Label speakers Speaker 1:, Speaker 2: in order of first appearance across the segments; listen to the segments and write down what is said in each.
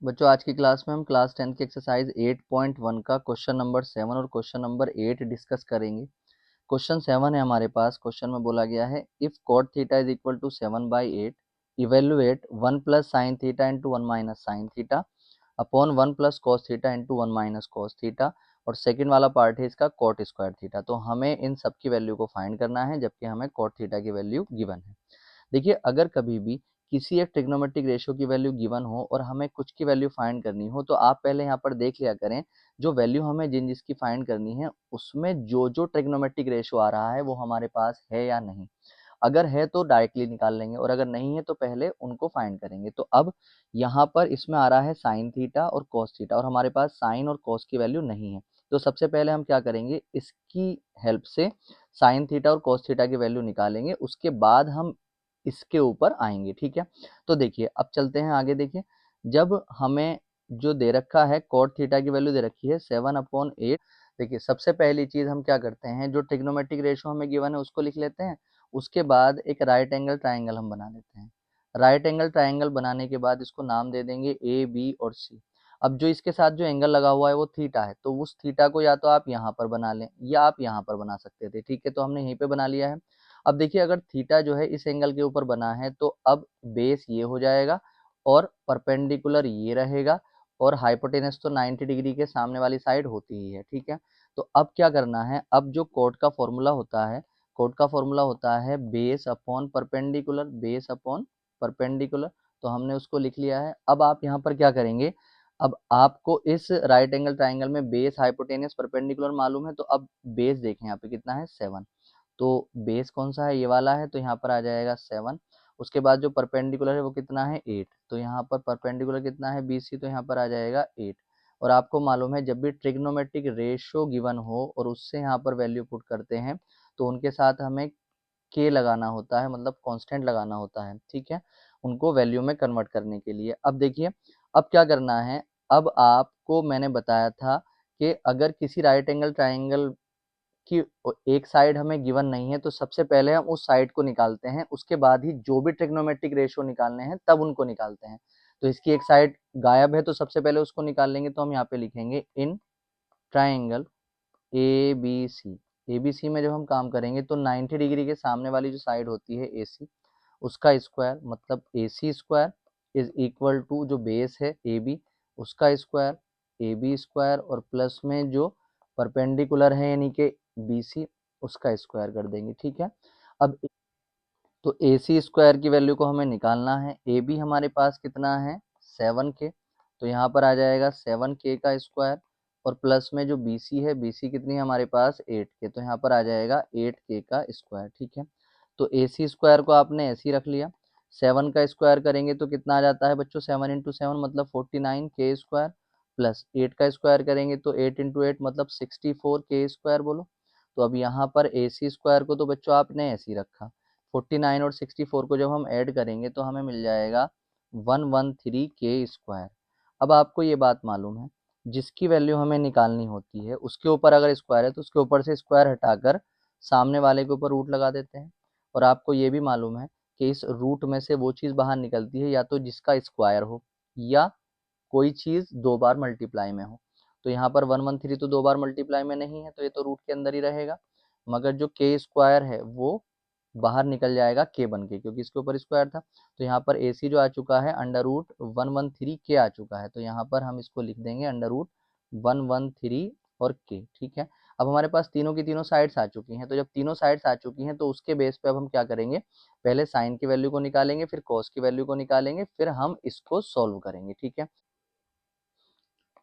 Speaker 1: बच्चों आज की क्लास में हम क्लास 10 की एक्सरसाइज 8.1 का क्वेश्चन नंबर 7 और क्वेश्चन नंबर 8 डिस्कस करेंगे। क्वेश्चन 7 है हमारे पास। क्वेश्चन में बोला गया है if cot theta is equal to 7/8 evaluate 1 plus sine theta into 1 minus sine theta upon 1 plus cos theta into 1 minus cos theta, और सेकेंड वाला पार्ट है इसका कॉट स्क्वायर थीटा। तो हमें इन सब की वैल्यू को फाइंड करना है, जबकि हमें कॉट थीटा की वैल्यू गिवन है। देखिए, अगर कभी भी किसी एक ट्रिग्नोमेट्रिक रेशियो की वैल्यू गिवन हो और हमें कुछ की वैल्यू फाइंड करनी हो, तो आप पहले यहाँ पर देख लिया करें जो वैल्यू हमें जिसकी फाइंड करनी है उसमें जो जो ट्रिग्नोमेट्रिक रेशियो आ रहा है वो हमारे पास है या नहीं। अगर है तो डायरेक्टली निकाल लेंगे, और अगर नहीं है तो पहले उनको फाइंड करेंगे। तो अब यहाँ पर इसमें आ रहा है साइन थीटा और कॉस थीटा, और हमारे पास साइन और कॉस की वैल्यू नहीं है। तो सबसे पहले हम क्या करेंगे, इसकी हेल्प से साइन थीटा और कॉस थीटा की वैल्यू निकालेंगे, उसके बाद हम इसके ऊपर आएंगे। ठीक है, तो देखिए अब चलते हैं आगे। देखिए, जब हमें जो दे रखा है कॉट थीटा की वैल्यू दे रखी है 7/8। देखिए, सबसे पहली चीज हम क्या करते हैं, जो ट्रिग्नोमेट्रिक रेशियो हमें गिवन है उसको लिख लेते हैं। उसके बाद एक राइट एंगल ट्राइंगल हम बना लेते हैं। राइट एंगल ट्राइंगल बनाने के बाद इसको नाम दे देंगे ए बी और सी। अब जो इसके साथ जो एंगल लगा हुआ है वो थीटा है, तो उस थीटा को या तो आप यहाँ पर बना लें या आप यहाँ पर बना सकते थे। ठीक है, तो हमने यहीं पे बना लिया है। अब देखिए, अगर थीटा जो है इस एंगल के ऊपर बना है तो अब बेस ये हो जाएगा और परपेंडिकुलर ये रहेगा, और हाइपोटेनस तो 90 डिग्री के सामने वाली साइड होती ही है। ठीक है, तो अब क्या करना है, अब जो कोट का फॉर्मूला होता है, कोट का फॉर्मूला होता है base upon perpendicular, base upon perpendicular. तो हमने उसको लिख लिया है। अब आप यहाँ पर क्या करेंगे, अब आपको इस राइट एंगल ट्राइंगल में बेस हाइपोटेनस परपेंडिकुलर मालूम है, तो अब बेस देखें यहाँ पे कितना है 7। तो बेस कौन सा है, ये वाला है, तो यहाँ पर आ जाएगा 7। उसके बाद जो परपेंडिकुलर है वो कितना है 8, तो यहाँ पर परपेंडिकुलर कितना है BC, तो यहाँ पर आ जाएगा 8। और आपको मालूम है जब भी ट्रिग्नोमेट्रिक रेशियो गिवन हो और उससे यहाँ पर वैल्यू पुट करते हैं तो उनके साथ हमें के लगाना होता है, मतलब कांस्टेंट लगाना होता है। ठीक है, उनको वैल्यू में कन्वर्ट करने के लिए। अब देखिए, अब क्या करना है, अब आपको मैंने बताया था कि अगर किसी राइट एंगल ट्राइंगल कि एक साइड हमें गिवन नहीं है तो सबसे पहले हम उस साइड को निकालते हैं, उसके बाद ही जो भी ट्रिग्नोमेट्रिक रेशियो निकालने हैं तब उनको निकालते हैं। तो इसकी एक साइड गायब है तो सबसे पहले उसको निकाल लेंगे, तो हम यहाँ पे लिखेंगे in triangle A B C. A B C में जब हम काम करेंगे तो 90 डिग्री के सामने वाली जो साइड होती है ए सी, उसका स्क्वायर मतलब ए सी स्क्वायर इज इक्वल टू जो बेस है ए बी, उसका स्क्वायर ए बी स्क्वायर, और प्लस में जो परपेंडिकुलर है यानी कि बी सी, उसका स्क्वायर कर देंगे। ठीक है, अब तो ए सी स्क्वायर की वैल्यू को हमें निकालना है। ए बी हमारे पास कितना है 7K, तो यहाँ पर आ जाएगा 7K का स्क्वायर, और प्लस में जो बी सी है, बी सी कितनी है हमारे पास 8K, तो यहाँ पर आ जाएगा 8K का स्क्वायर। ठीक है, तो ए सी स्क्वायर को आपने ऐसे ही रख लिया। 7 का स्क्वायर करेंगे तो कितना आ जाता है बच्चों, 7 × 7 मतलब 49K स्क्वायर, प्लस 8 का स्क्वायर करेंगे तो 8 × 8 मतलब 64K स्क्वायर। बोलो, तो अब यहाँ पर ए सी स्क्वायर को तो बच्चों आपने ऐसे ही रखा। 49 और 64 को जब हम ऐड करेंगे तो हमें मिल जाएगा 113K स्क्वायर। अब आपको ये बात मालूम है, जिसकी वैल्यू हमें निकालनी होती है उसके ऊपर अगर स्क्वायर है तो उसके ऊपर से स्क्वायर हटाकर सामने वाले के ऊपर रूट लगा देते हैं। और आपको ये भी मालूम है कि इस रूट में से वो चीज़ बाहर निकलती है या तो जिसका स्क्वायर हो या कोई चीज़ दो बार मल्टीप्लाई में हो। तो यहाँ पर 113 तो दो बार मल्टीप्लाई में नहीं है, तो ये तो रूट के अंदर ही रहेगा। मगर जो के स्क्वायर है वो बाहर निकल जाएगा के बन के, क्योंकि इसके ऊपर स्क्वायर था। तो यहाँ पर ए सी जो आ चुका है √113K आ चुका है, तो यहाँ पर हम इसको लिख देंगे √113 और के। ठीक है, अब हमारे पास तीनों की तीनों साइड्स आ चुकी हैं। तो जब तीनों साइड्स आ चुकी हैं तो उसके बेस पे अब हम क्या करेंगे, पहले साइन की वैल्यू को निकालेंगे, फिर कॉस की वैल्यू को निकालेंगे, फिर हम इसको सॉल्व करेंगे। ठीक है,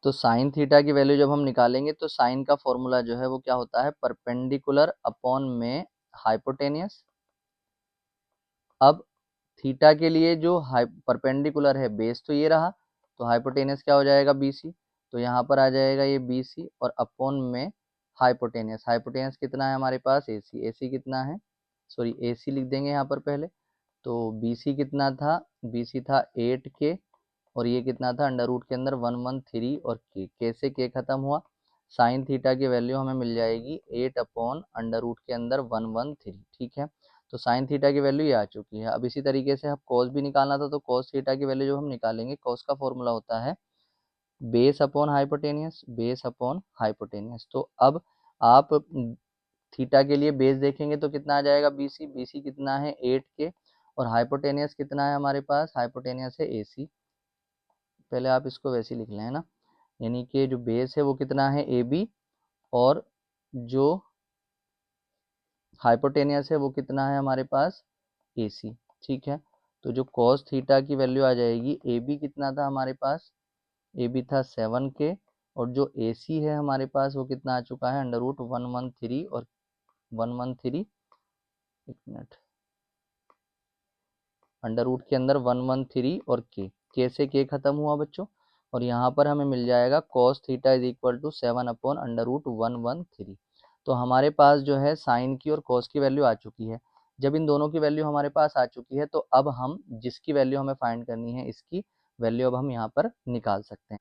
Speaker 1: तो साइन थीटा की वैल्यू जब हम निकालेंगे तो साइन का फॉर्मूला जो है वो क्या होता है, परपेंडिकुलर अपॉन में हाइपोटेनियस। अब थीटा के लिए जो परपेंडिकुलर है बेस तो ये रहा, तो हाइपोटेनियस क्या हो जाएगा BC, तो यहाँ पर आ जाएगा ये BC, और अपॉन में हाइपोटेनियस। हाइपोटेनियस कितना है हमारे पास AC, AC कितना है, सॉरी AC लिख देंगे यहाँ पर पहले। तो BC कितना था, BC था 8K, और ये कितना था अंडर रूट के अंदर 113 और के से के खत्म हुआ। साइन थीटा की वैल्यू हमें मिल जाएगी 8 अपॉन अंडर रूट के अंदर 113। ठीक है, तो साइन थीटा की वैल्यू ये आ चुकी है। अब इसी तरीके से हम कॉस भी निकालना था, तो कॉस थीटा की वैल्यू जो हम निकालेंगे, कॉस का फॉर्मूला होता है base upon hypotenuse, base upon hypotenuse. तो अब आप थीटा के लिए बेस देखेंगे तो कितना आ जाएगा, बीसी, बीसी कितना है 8 के, और हाइपोटेनियस कितना है हमारे पास, हाइपोटेनियस है एसी। पहले आप इसको वैसे ही लिख लें, है ना, यानी कि जो बेस है वो कितना है ए बी, और जो हाइपोटेनियस है वो कितना है हमारे पास ए सी। ठीक है, तो जो कॉस थीटा की वैल्यू आ जाएगी, ए बी कितना था हमारे पास, ए बी था 7 के, और जो ए सी है हमारे पास वो कितना आ चुका है, अंडर रूट 113, और 113, एक मिनट, अंडर रूट के अंदर 113 और के से के खत्म हुआ बच्चों, और यहाँ पर हमें मिल जाएगा cos theta is equal to 7 upon under root 113। तो हमारे पास जो है साइन की और कॉस की वैल्यू आ चुकी है। जब इन दोनों की वैल्यू हमारे पास आ चुकी है, तो अब हम जिसकी वैल्यू हमें फाइंड करनी है, इसकी वैल्यू अब हम यहाँ पर निकाल सकते हैं।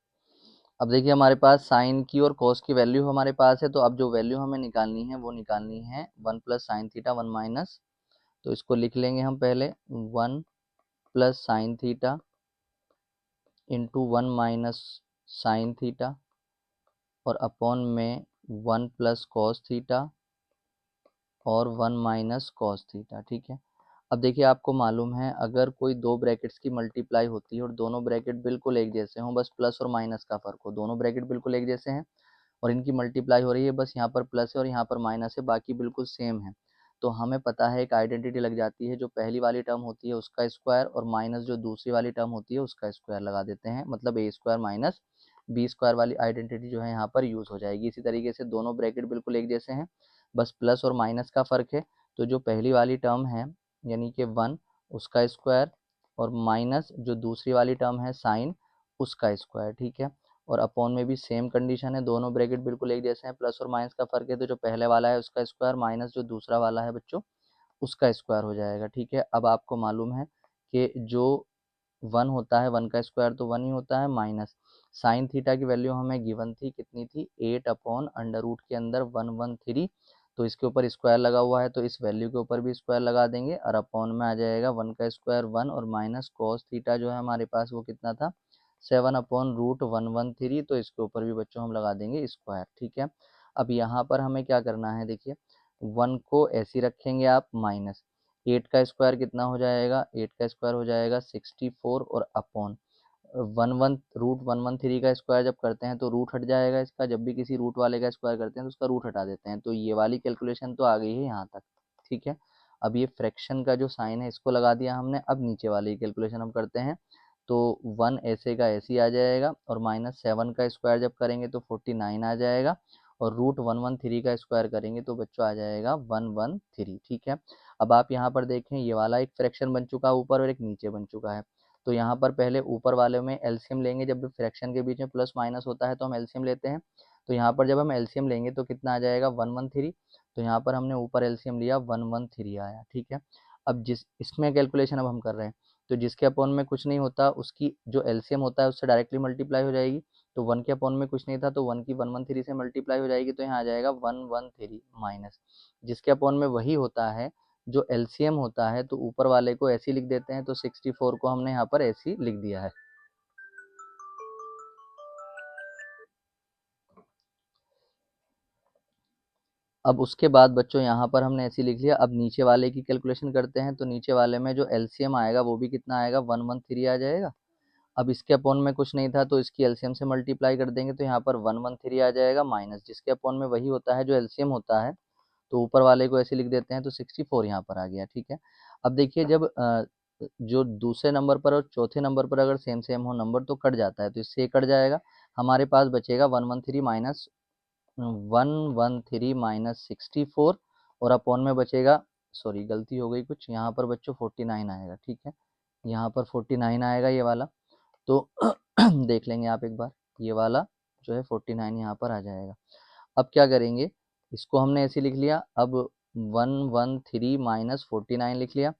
Speaker 1: अब देखिए हमारे पास साइन की और कॉस की वैल्यू हमारे पास है, तो अब जो वैल्यू हमें निकालनी है वो निकालनी है 1 प्लस साइन थीटा 1 माइनस, तो इसको लिख लेंगे हम पहले 1 plus sine theta into 1 minus sine theta, और अपॉन में 1 प्लस कॉस थीटा और 1 माइनस कॉस थीटा। ठीक है, अब देखिए आपको मालूम है अगर कोई दो ब्रैकेट्स की मल्टीप्लाई होती है और दोनों ब्रैकेट बिल्कुल एक जैसे हों, बस प्लस और माइनस का फर्क हो, दोनों ब्रैकेट बिल्कुल एक जैसे हैं और इनकी मल्टीप्लाई हो रही है, बस यहाँ पर प्लस है और यहाँ पर माइनस है, बाकी बिल्कुल सेम है, तो हमें पता है एक आइडेंटिटी लग जाती है, जो पहली वाली टर्म होती है उसका स्क्वायर और माइनस जो दूसरी वाली टर्म होती है उसका स्क्वायर लगा देते हैं, मतलब ए स्क्वायर माइनस बी स्क्वायर वाली आइडेंटिटी जो है यहाँ पर यूज़ हो जाएगी। इसी तरीके से दोनों ब्रैकेट बिल्कुल एक जैसे हैं, बस प्लस और माइनस का फ़र्क है, तो जो पहली वाली टर्म है यानी कि 1 उसका स्क्वायर, और माइनस जो दूसरी वाली टर्म है साइन उसका स्क्वायर। ठीक है, और अपॉन में भी सेम कंडीशन है, दोनों ब्रैकेट बिल्कुल एक जैसे हैं, प्लस और माइनस का फर्क है, तो जो पहले वाला है उसका स्क्वायर माइनस जो दूसरा वाला है बच्चों उसका स्क्वायर हो जाएगा। ठीक है, अब आपको मालूम है कि जो 1 होता है 1 का स्क्वायर तो 1 ही होता है, माइनस साइन थीटा की वैल्यू हमें गिवन थी, कितनी थी, 8 अपॉन अंडर रूट के अंदर 113, तो इसके ऊपर स्क्वायर लगा हुआ है तो इस वैल्यू के ऊपर भी स्क्वायर लगा देंगे, और अपॉन में आ जाएगा 1 का स्क्वायर 1, और माइनस कॉस थीटा जो है हमारे पास वो कितना था, 7 अपॉन रूट 113, तो इसके ऊपर भी बच्चों हम लगा देंगे स्क्वायर। ठीक है, अब यहाँ पर हमें क्या करना है, देखिए 1 को ऐसे ही रखेंगे आप, माइनस 8 का स्क्वायर कितना हो जाएगा, 8 का स्क्वायर हो जाएगा 64, और अपॉन 113 का स्क्वायर जब करते हैं तो रूट हट जाएगा इसका, जब भी किसी रूट वाले का स्क्वायर करते हैं तो उसका रूट हटा देते हैं, तो ये वाली कैलकुलेशन तो आ गई है यहाँ तक। ठीक है, अब ये फ्रैक्शन का जो साइन है इसको लगा दिया हमने, अब नीचे वाली कैलकुलेशन हम करते हैं, तो 1 ऐसे का ऐसे ही आ जाएगा, और माइनस 7 का स्क्वायर जब करेंगे तो 49 आ जाएगा, और रूट 113 का स्क्वायर करेंगे तो बच्चों आ जाएगा 113। ठीक है, अब आप यहाँ पर देखें ये वाला एक फ्रैक्शन बन चुका है ऊपर और एक नीचे बन चुका है, तो यहाँ पर पहले ऊपर वाले में एलसीएम लेंगे, जब भी फ्रैक्शन के बीच में प्लस माइनस होता है तो हम एलसीएम लेते हैं, तो यहाँ पर जब हम एलसीएम लेंगे तो कितना आ जाएगा 113, तो यहाँ पर हमने ऊपर एलसीएम लिया 113 आया। ठीक है, अब जिस इसमें कैलकुलेशन अब हम कर रहे हैं, तो जिसके अपॉन में कुछ नहीं होता उसकी जो एलसीएम होता है उससे डायरेक्टली मल्टीप्लाई हो जाएगी, तो 1 के अपॉन में कुछ नहीं था तो 1 की 113 से मल्टीप्लाई हो जाएगी, तो यहाँ आ जाएगा 113 माइनस जिसके अपॉन में वही होता है जो एलसीएम होता है, तो ऊपर वाले को ऐसे ही लिख देते हैं, तो 64 को हमने यहाँ पर ऐसे ही लिख दिया है। अब उसके बाद बच्चों यहाँ पर हमने ऐसे ही लिख लिया, अब नीचे वाले की कैलकुलेशन करते हैं, तो नीचे वाले में जो एलसीएम आएगा वो भी कितना आएगा 113 आ जाएगा। अब इसके अपॉन में कुछ नहीं था तो इसकी एलसीएम से मल्टीप्लाई कर देंगे, तो यहाँ पर 113 आ जाएगा, माइनस जिसके अपॉन में वही होता है जो एलसीएम होता है, तो ऊपर वाले को ऐसे लिख देते हैं, तो 64 यहाँ पर आ गया। ठीक है, अब देखिए जब जो दूसरे नंबर पर और चौथे नंबर पर अगर सेम सेम हो नंबर तो कट जाता है, तो इससे कट जाएगा, हमारे पास बचेगा 113 माइनस 64, और अपॉन में बचेगा, सॉरी गलती हो गई कुछ, यहाँ पर बच्चों 49 आएगा। ठीक है, यहाँ पर 49 आएगा ये वाला, तो देख लेंगे आप एक बार, ये वाला जो है 49 यहाँ पर आ जाएगा। अब क्या करेंगे, इसको हमने ऐसे लिख लिया, अब 113 माइनस 49 लिख लिया,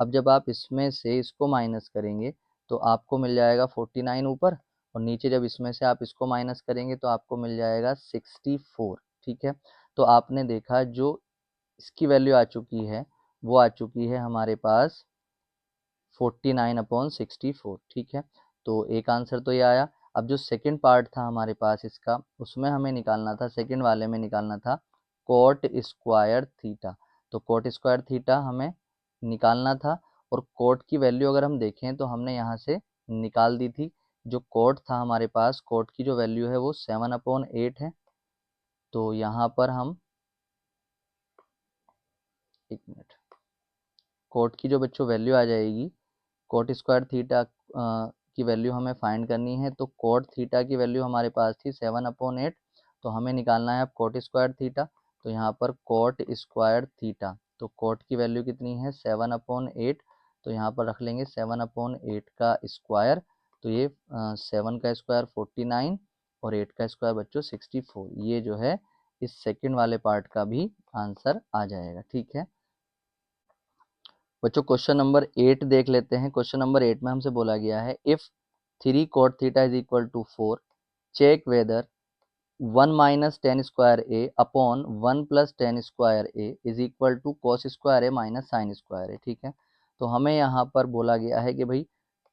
Speaker 1: अब जब आप इसमें से इसको माइनस करेंगे तो आपको मिल जाएगा 49 ऊपर, और नीचे जब इसमें से आप इसको माइनस करेंगे तो आपको मिल जाएगा 64। ठीक है, तो आपने देखा जो इसकी वैल्यू आ चुकी है वो आ चुकी है हमारे पास 49/64। ठीक है, तो एक आंसर तो ये आया। अब जो सेकंड पार्ट था हमारे पास इसका, उसमें हमें निकालना था, सेकंड वाले में निकालना था कोट स्क्वायर थीटा। तो कोट स्क्वायर थीटा हमें निकालना था, और कोट की वैल्यू अगर हम देखें तो हमने यहाँ से निकाल दी थी। जो कोट था हमारे पास, कोट की जो वैल्यू है वो 7/8 है। तो यहाँ पर हम, एक मिनट, कोट की जो बच्चों वैल्यू आ जाएगी, कोट स्क्वायर थीटा की वैल्यू हमें फाइंड करनी है। तो कोट थीटा की वैल्यू हमारे पास थी 7/8। तो हमें निकालना है अब कोट स्क्वायर थीटा। तो यहाँ पर कोट स्क्वायर थीटा, तो कोट की वैल्यू कितनी है 7/8। तो यहाँ पर रख लेंगे 7/8 का स्क्वायर। तो ये 7 का स्क्वायर 49 और 8 का स्क्वायर बच्चों 64। ये जो है इस सेकंड वाले पार्ट का भी आंसर आ जाएगा। ठीक है बच्चों, क्वेश्चन नंबर 8 देख लेते हैं। क्वेश्चन नंबर 8 में हमसे बोला गया है, if 3 cot theta is equal to 4, check whether 1 minus tan square A upon 1 plus tan square A is equal to cos square A minus sine square A. ठीक है, तो हमें यहाँ पर बोला गया है कि भाई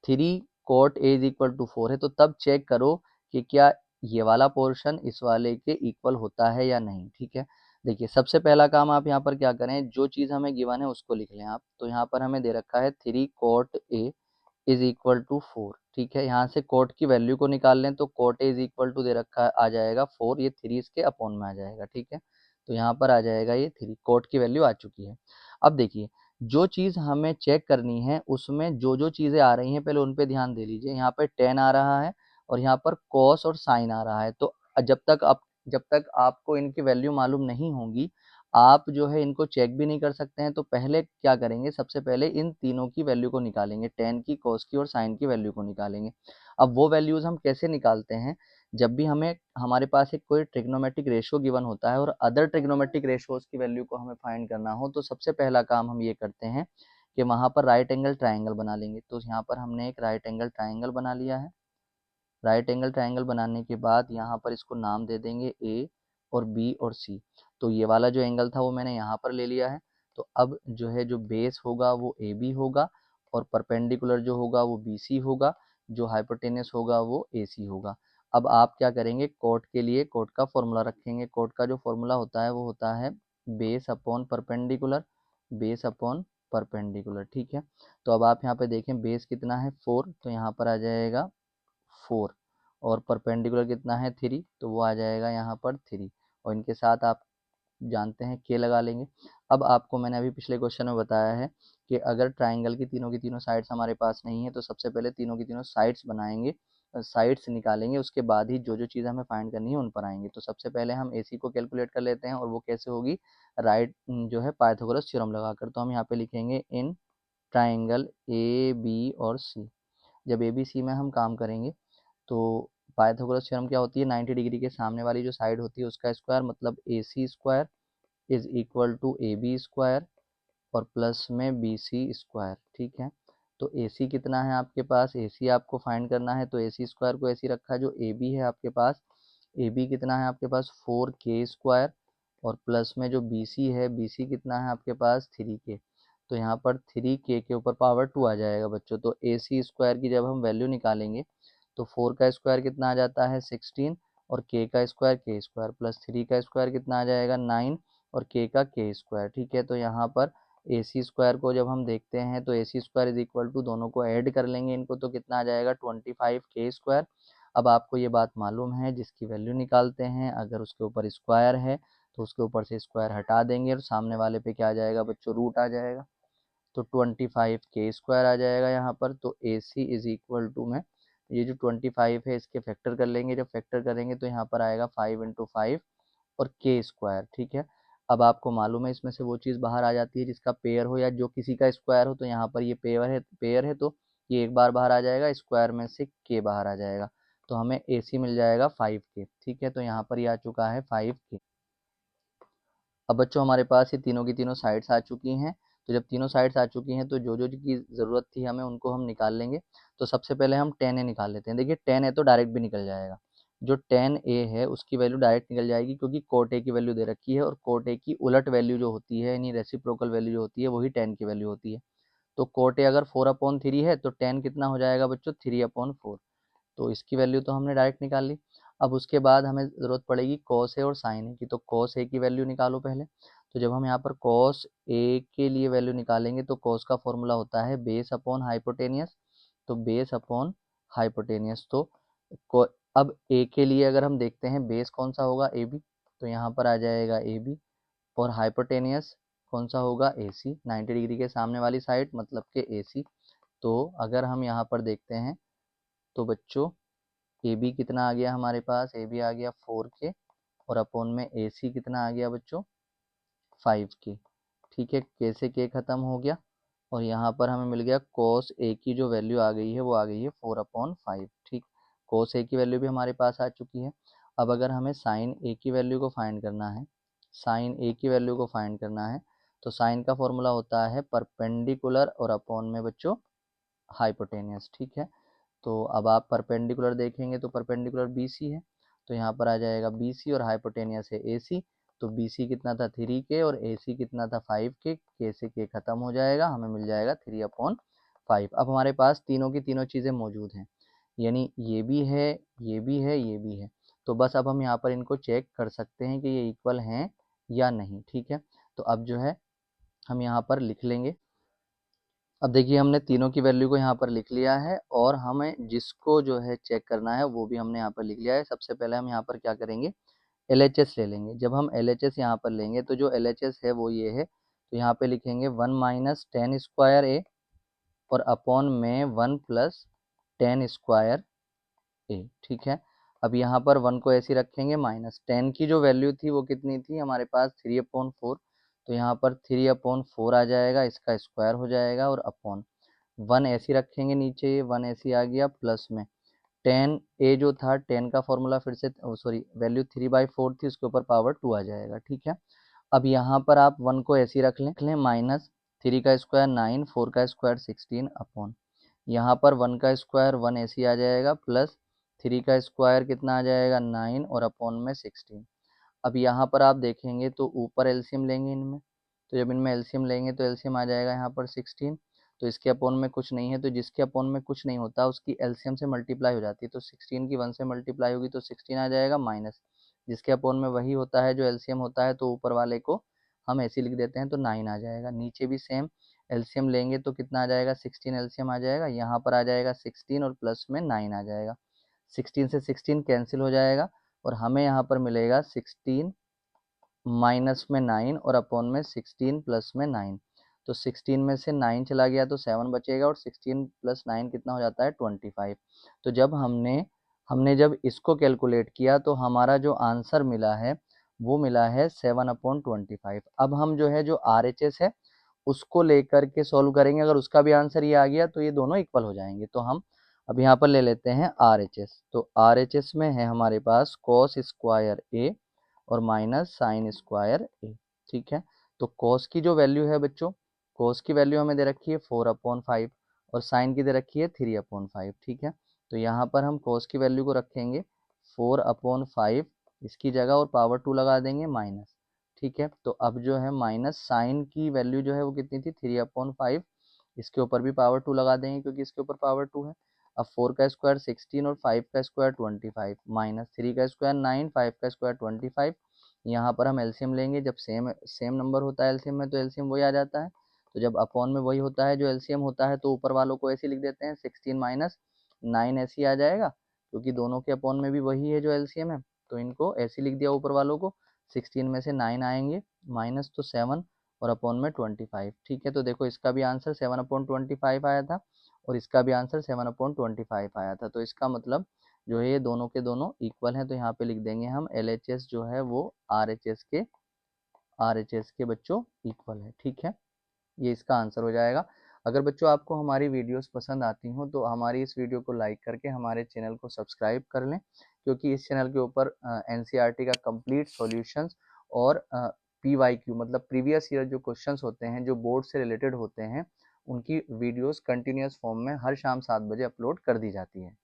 Speaker 1: 3 cot A is equal to 4 है, तो तब चेक करो कि क्या ये वाला पोर्शन इस वाले के इक्वल होता है या नहीं। ठीक है, देखिए सबसे पहला काम आप यहाँ पर क्या करें, जो चीज़ हमें गिवन है उसको लिख लें आप। तो यहाँ पर हमें दे रखा है 3 cot A is equal to 4। ठीक है, यहाँ से कोट की वैल्यू को निकाल लें तो cot A is equal to दे रखा आ जाएगा 4, ये 3 इसके अपॉन में आ जाएगा। ठीक है, तो यहाँ पर आ जाएगा ये 3, कोट की वैल्यू आ चुकी है। अब देखिए, जो चीज़ हमें चेक करनी है उसमें जो जो चीज़ें आ रही हैं पहले उन पे ध्यान दे लीजिए। यहाँ पर टेन आ रहा है और यहाँ पर कॉस और साइन आ रहा है। तो जब तक आपको इनकी वैल्यू मालूम नहीं होंगी, आप जो है इनको चेक भी नहीं कर सकते हैं। तो पहले क्या करेंगे, सबसे पहले इन तीनों की वैल्यू को निकालेंगे, टेन की, कॉस की और साइन की वैल्यू को निकालेंगे। अब वो वैल्यूज़ हम कैसे निकालते हैं, जब भी हमें हमारे पास एक कोई ट्रिग्नोमेट्रिक रेशियो गिवन होता है और अदर ट्रिग्नोमेट्रिक रेशियोज की वैल्यू को हमें फाइंड करना हो, तो सबसे पहला काम हम ये करते हैं कि वहाँ पर राइट एंगल ट्राइंगल बना लेंगे। तो यहाँ पर हमने एक राइट एंगल ट्राइंगल बना लिया है। राइट एंगल ट्राइंगल बनाने के बाद यहाँ पर इसको नाम दे देंगे ए और बी और सी। तो ये वाला जो एंगल था वो मैंने यहाँ पर ले लिया है। तो अब जो है जो बेस होगा वो ए बी होगा, और परपेंडिकुलर जो होगा वो बी सी होगा, जो हाइपोटेनस होगा वो ए सी होगा। अब आप क्या करेंगे, कोट के लिए कोट का फॉर्मूला रखेंगे। कोट का जो फॉर्मूला होता है वो होता है base upon perpendicular, base upon perpendicular. ठीक है, तो अब आप यहाँ पे देखें बेस कितना है 4, तो यहाँ पर आ जाएगा 4, और परपेंडिकुलर कितना है 3, तो वो आ जाएगा यहाँ पर 3, और इनके साथ आप जानते हैं के लगा लेंगे। अब आपको मैंने अभी पिछले क्वेश्चन में बताया है कि अगर ट्राइंगल की तीनों साइड्स हमारे पास नहीं है तो सबसे पहले तीनों की तीनों साइड्स बनाएंगे, साइड्स निकालेंगे, उसके बाद ही जो जो चीज़ हमें फाइंड करनी है उन पर आएंगे। तो सबसे पहले हम AC को कैलकुलेट कर लेते हैं, और वो कैसे होगी, राइट जो है पाइथागोरस थ्योरम लगाकर। तो हम यहाँ पे लिखेंगे इन ट्राइंगल AB और C। जब ABC में हम काम करेंगे तो पाइथागोरस थ्योरम क्या होती है, 90 डिग्री के सामने वाली जो साइड होती है उसका स्क्वायर, मतलब AC square is equal to AB square और प्लस में BC स्क्वायर। ठीक है, तो AC कितना है आपके पास, AC आपको फाइंड करना है, तो AC स्क्वायर को ऐसे रखा है। जो AB है आपके पास, AB कितना है आपके पास 4K स्क्वायर, और प्लस में जो BC है, BC कितना है आपके पास 3K। तो यहाँ पर 3K के ऊपर पावर 2 आ जाएगा बच्चों। तो AC स्क्वायर की जब हम वैल्यू निकालेंगे तो 4 का स्क्वायर कितना आ जाता है 16, और K स्क्वायर प्लस 3 का स्क्वायर कितना आ जाएगा 9, और K स्क्वायर। ठीक है, तो यहाँ पर AC स्क्वायर को जब हम देखते हैं तो AC square is equal to, दोनों को ऐड कर लेंगे इनको, तो कितना आ जाएगा 25K स्क्वायर। अब आपको ये बात मालूम है, जिसकी वैल्यू निकालते हैं अगर उसके ऊपर स्क्वायर है तो उसके ऊपर से स्क्वायर हटा देंगे और सामने वाले पे क्या आ जाएगा बच्चों, रूट आ जाएगा। तो 25K स्क्वायर आ जाएगा यहाँ पर। तो AC इज इक्वल टू में ये जो 25 है इसके फैक्टर कर लेंगे, जब फैक्टर करेंगे तो यहाँ पर आएगा 5 × 5 और K स्क्वायर। ठीक है, अब आपको मालूम है इसमें से वो चीज़ बाहर आ जाती है जिसका पेयर हो या जो किसी का स्क्वायर हो। तो यहाँ पर ये पेयर है तो ये एक बार बाहर आ जाएगा, स्क्वायर में से K बाहर आ जाएगा, तो हमें AC मिल जाएगा 5K। ठीक है, तो यहाँ पर ये आ चुका है 5K। अब बच्चों हमारे पास ये तीनों की तीनों साइड्स आ चुकी हैं। तो जब तीनों साइड्स आ चुकी हैं तो जो जो की ज़रूरत थी हमें उनको हम निकाल लेंगे। तो सबसे पहले हम 10A निकाल लेते हैं। देखिए 10A तो डायरेक्ट भी निकल जाएगा, जो tan a है उसकी वैल्यू डायरेक्ट निकल जाएगी, क्योंकि cot a की वैल्यू दे रखी है और cot a की उलट वैल्यू जो होती है यानी रेसिप्रोकल वैल्यू जो होती है वही tan की वैल्यू होती है। तो cot a अगर 4/3 है तो tan कितना हो जाएगा बच्चों 3/4। तो इसकी वैल्यू तो हमने डायरेक्ट निकाल ली। अब उसके बाद हमें ज़रूरत पड़ेगी cos a और sin a की, तो cos a की वैल्यू निकालो पहले। तो जब हम यहाँ पर cos a के लिए वैल्यू निकालेंगे तो cos का फॉर्मूला होता है बेस अपॉन हाइपोटेनियस। तो बेस अपॉन हाइपोटेनियस, तो अब a के लिए अगर हम देखते हैं बेस कौन सा होगा ए बी, तो यहाँ पर आ जाएगा ए बी, और हाइपोटेनियस कौन सा होगा ए सी, 90 डिग्री के सामने वाली साइड मतलब के ए सी। तो अगर हम यहाँ पर देखते हैं तो बच्चों ए बी कितना आ गया हमारे पास, ए बी आ गया 4 के, और अपोन में ए सी कितना आ गया बच्चों 5 के। ठीक है, के से के खत्म हो गया, और यहाँ पर हमें मिल गया cos a की जो वैल्यू आ गई है वो आ गई है 4/5। ठीक, cos a की वैल्यू भी हमारे पास आ चुकी है। अब अगर हमें sin a की वैल्यू को फाइंड करना है, sin a की वैल्यू को फाइंड करना है, तो sin का फॉर्मूला होता है परपेंडिकुलर और अपोन में बच्चों हाइपोटेनियस। ठीक है, तो अब आप परपेंडिकुलर देखेंगे तो परपेंडिकुलर बी सी है, तो यहाँ पर आ जाएगा बी सी, और हाइपोटेनियस है ए सी। तो बी सी कितना था 3 के और ए सी कितना था 5 के, के से के खत्म हो जाएगा, हमें मिल जाएगा 3/5। अब हमारे पास तीनों की तीनों चीज़ें मौजूद हैं, यानी ये भी है, ये भी है, ये भी है। तो बस अब हम यहाँ पर इनको चेक कर सकते हैं कि ये इक्वल हैं या नहीं। ठीक है, तो अब जो है हम यहाँ पर लिख लेंगे। अब देखिए हमने तीनों की वैल्यू को यहाँ पर लिख लिया है, और हमें जिसको जो है चेक करना है वो भी हमने यहाँ पर लिख लिया है। सबसे पहले हम यहाँ पर क्या करेंगे, LHS ले लेंगे। जब हम LHS यहाँ पर लेंगे तो जो LHS है वो ये है, तो यहाँ पे लिखेंगे 1 - tan² a और अपॉन में 1 + tan² a। ठीक है, अब यहाँ पर 1 को ऐसे रखेंगे, माइनस tan की जो वैल्यू थी वो कितनी थी हमारे पास 3/4, तो यहाँ पर 3/4 आ जाएगा, इसका स्क्वायर हो जाएगा, और अपॉन 1 ऐसे रखेंगे नीचे, 1 ऐसे आ गया, प्लस में tan a जो था, tan का फॉर्मूला फिर से सॉरी वैल्यू 3/4 थी, उसके ऊपर पावर 2 आ जाएगा। ठीक है, अब यहाँ पर आप 1 को ऐसे ही रख लें, माइनस 3 का स्क्वायर 9, 4 का स्क्वायर 16 अपॉन, यहाँ पर 1 का स्क्वायर 1 ऐसे ही आ जाएगा, प्लस 3 का स्क्वायर कितना आ जाएगा 9 और अपॉन में 16। अब यहाँ पर आप देखेंगे तो ऊपर एलसीएम लेंगे इनमें, तो जब इनमें एलसीएम लेंगे तो एलसीएम आ जाएगा यहाँ पर 16। तो इसके अपॉन में कुछ नहीं है, तो जिसके अपॉन में कुछ नहीं होता उसकी एलसीएम से मल्टीप्लाई हो जाती है, तो 16 की 1 से मल्टीप्लाई होगी तो 16 आ जाएगा, माइनस जिसके अपॉन में वही होता है जो एलसीएम होता है, तो ऊपर वाले को हम ऐसे लिख देते हैं, तो 9 आ जाएगा। नीचे भी सेम एलसीएम लेंगे तो कितना आ जाएगा 16 एलसीएम आ जाएगा, यहाँ पर आ जाएगा 16 और प्लस में 9 आ जाएगा। 16 से 16 कैंसिल हो जाएगा, और हमें यहाँ पर मिलेगा 16 माइनस में 9 और अपॉन में 16 प्लस में 9। तो 16 में से 9 चला गया तो 7 बचेगा, और 16 + 9 कितना हो जाता है 25। तो जब हमने जब इसको कैलकुलेट किया तो हमारा जो आंसर मिला है वो मिला है 7/25। अब हम जो है जो RHS है उसको लेकर के सॉल्व करेंगे, अगर उसका भी आंसर ये आ गया तो ये दोनों इक्वल हो जाएंगे। तो हम अब यहाँ पर ले लेते हैं RHS। तो RHS में है हमारे पास cos² a और माइनस sin² a। ठीक है, तो cos की जो वैल्यू है बच्चों, cos की वैल्यू हमें दे रखी है 4/5 और sin की दे रखी है 3/5। ठीक है, तो यहाँ पर हम cos की वैल्यू को रखेंगे 4/5 इसकी जगह, और पावर 2 लगा देंगे माइनस। ठीक है, तो अब जो है माइनस साइन की वैल्यू जो है वो कितनी थी 3/5, इसके ऊपर भी पावर 2 लगा देंगे क्योंकि इसके ऊपर पावर 2 है। अब 4 का स्क्वायर 16 और 5 का स्क्वायर 25, माइनस 3 का स्क्वायर 9, 5 का स्क्वायर 25। यहाँ पर हम एलसीएम लेंगे, जब सेम सेम नंबर होता है एलसीएम में तो एलसीएम वही आ जाता है, तो जब अपॉन में वही होता है जो एलसीएम होता है तो ऊपर वालों को ऐसे लिख देते हैं, 16 माइनस 9 ऐसे ही आ जाएगा, क्योंकि दोनों के अपॉन में भी वही है जो एलसीएम है, तो इनको ऐसे लिख दिया ऊपर वालों को। 16 में से 9 आएंगे, माइनस तो 7 और अपॉन में 25। ठीक है, तो देखो इसका भी आंसर 7/25 आया था, और इसका भी आंसर 7/25 आया था। तो इसका मतलब जो है ये दोनों के दोनों इक्वल हैं, तो यहाँ पे लिख देंगे हम LHS जो है वो RHS के बच्चों इक्वल है। ठीक है, ये इसका आंसर हो जाएगा। अगर बच्चों आपको हमारी वीडियोस पसंद आती हों तो हमारी इस वीडियो को लाइक करके हमारे चैनल को सब्सक्राइब कर लें, क्योंकि इस चैनल के ऊपर NCERT का कंप्लीट सॉल्यूशंस और PYQ मतलब प्रीवियस ईयर जो क्वेश्चंस होते हैं जो बोर्ड से रिलेटेड होते हैं उनकी वीडियोस कंटिन्यूस फॉर्म में हर शाम 7 बजे अपलोड कर दी जाती है।